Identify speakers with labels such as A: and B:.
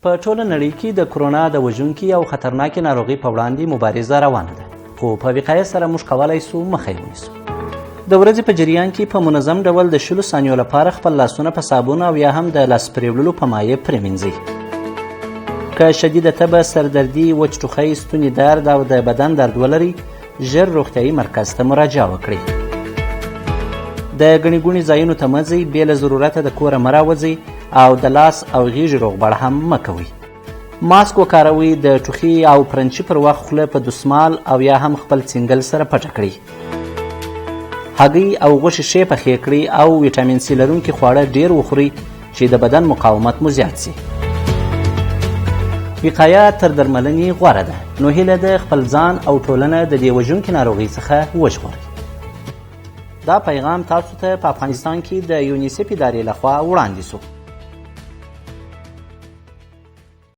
A: په ټوله نړۍ کې د کرونا د وژونکي او خطرناکې ناروغۍ په وړاندې مبارزه روانه ده، خو په وقایه سره موږ کولی سو مخه یې ونیسو. د ورځې په جریان کې په منظم ډول د 20 ثانیو لپاره خپل لاسونه په صابون او یا هم د لاس پریوللو په مایع پرېمینځئ. که شدیده تبه، سردردي، وچ ټوخی، ستوني درد او د بدن درد ولرئ، ژر روغتیایي مرکز ته مراجعه وکړئ. د ګڼې ګوڼې ځایونو ته مه ځئ، بې له ضرورته د کوره مه راوځئ او د لاس او غیږې روغبړ هم مه کوئ. ماسک وکاروئ. د ټوخي او پرنچي پر وخت خوله په دسمال او یا هم خپل څنګل سره پټه کړئ. هګۍ او غوښې ښې پخې کړئ او ویټامین سي لرونکي خواړه ډیر وخورئ چې د بدن مقاومت مو زیات سي. وقایه تر درملنې غوره ده، نو هیله ده خپل ځان او ټولنه د دې وژونکې ناروغۍ څخه وژغورئ. دا پیغام تاسو ته په افغانستان کې د یونیسف ادارې لخوا وړاندې سو.